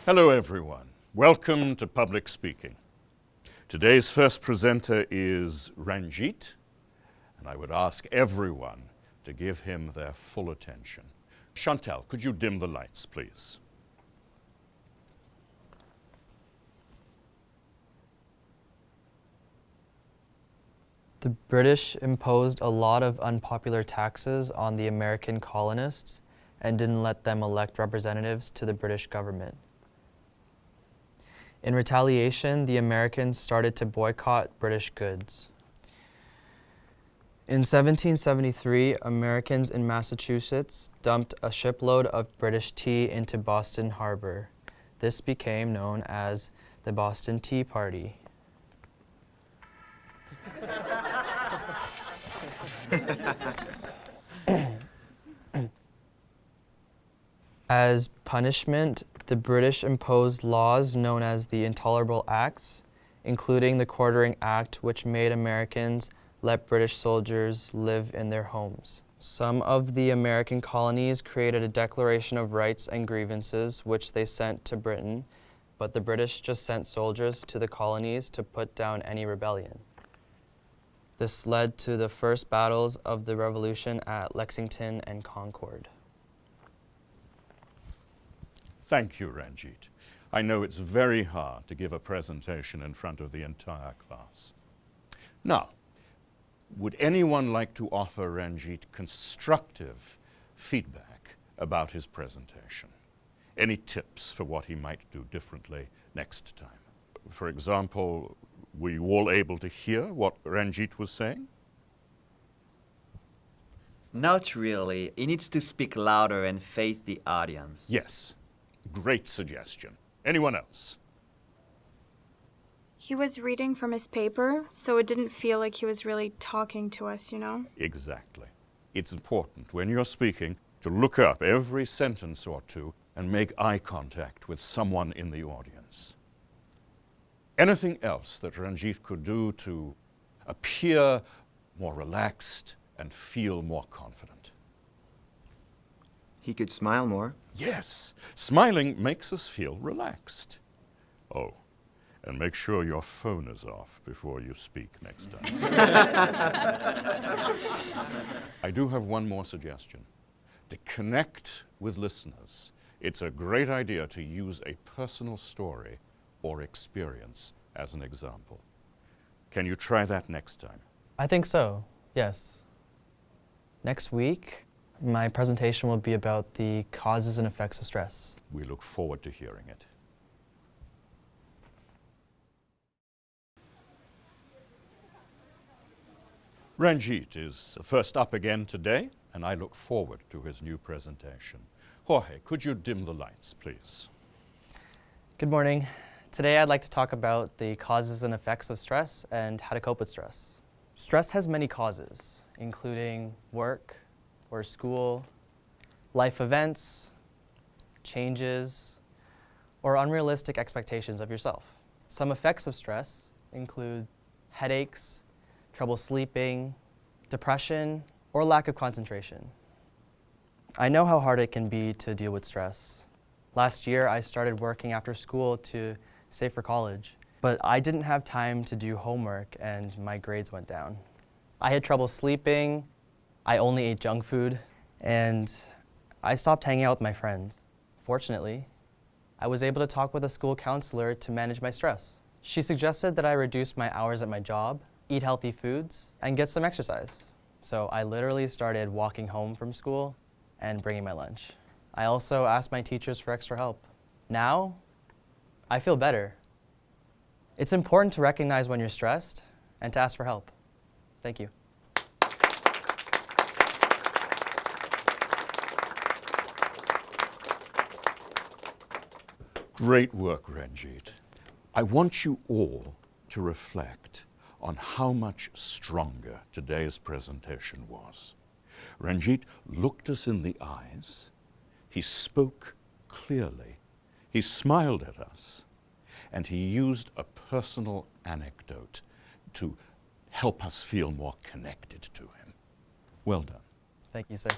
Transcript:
Hello everyone. Welcome to Public Speaking. Today's first presenter is Ranjit, and I would ask everyone to give him their full attention. Chantal, could you dim the lights, please? The British imposed a lot of unpopular taxes on the American colonists and didn't let them elect representatives to the British government. In retaliation, the Americans started to boycott British goods. In 1773, Americans in Massachusetts dumped a shipload of British tea into Boston Harbor. This became known as the Boston Tea Party. As punishment, the British imposed laws known as the Intolerable Acts, including the Quartering Act, which made Americans let British soldiers live in their homes. Some of the American colonies created a Declaration of Rights and Grievances, which they sent to Britain, but the British just sent soldiers to the colonies to put down any rebellion. This led to the first battles of the Revolution at Lexington and Concord. Thank you, Ranjit. I know it's very hard to give a presentation in front of the entire class. Now, would anyone like to offer Ranjit constructive feedback about his presentation? Any tips for what he might do differently next time? For example, were you all able to hear what Ranjit was saying? Not really. He needs to speak louder and face the audience. Yes. Great suggestion. Anyone else? He was reading from his paper, so it didn't feel like he was really talking to us, you know? Exactly. It's important when you're speaking to look up every sentence or two and make eye contact with someone in the audience. Anything else that Ranjit could do to appear more relaxed and feel more confident? He could smile more. Yes, smiling makes us feel relaxed. Oh, and make sure your phone is off before you speak next time. I do have one more suggestion. To connect with listeners, it's a great idea to use a personal story or experience as an example. Can you try that next time? I think so, yes. Next week, my presentation will be about the causes and effects of stress. We look forward to hearing it. Ranjit is first up again today, and I look forward to his new presentation. Jorge, could you dim the lights, please? Good morning. Today I'd like to talk about the causes and effects of stress and how to cope with stress. Stress has many causes, including work or school, life events, changes, or unrealistic expectations of yourself. Some effects of stress include headaches, trouble sleeping, depression, or lack of concentration. I know how hard it can be to deal with stress. Last year, I started working after school to save for college, but I didn't have time to do homework and my grades went down. I had trouble sleeping, I only ate junk food, and I stopped hanging out with my friends. Fortunately, I was able to talk with a school counselor to manage my stress. She suggested that I reduce my hours at my job, eat healthy foods, and get some exercise. So I literally started walking home from school and bringing my lunch. I also asked my teachers for extra help. Now, I feel better. It's important to recognize when you're stressed and to ask for help. Thank you. Great work, Ranjit. I want you all to reflect on how much stronger today's presentation was. Ranjit looked us in the eyes, he spoke clearly, he smiled at us, and he used a personal anecdote to help us feel more connected to him. Well done. Thank you, sir.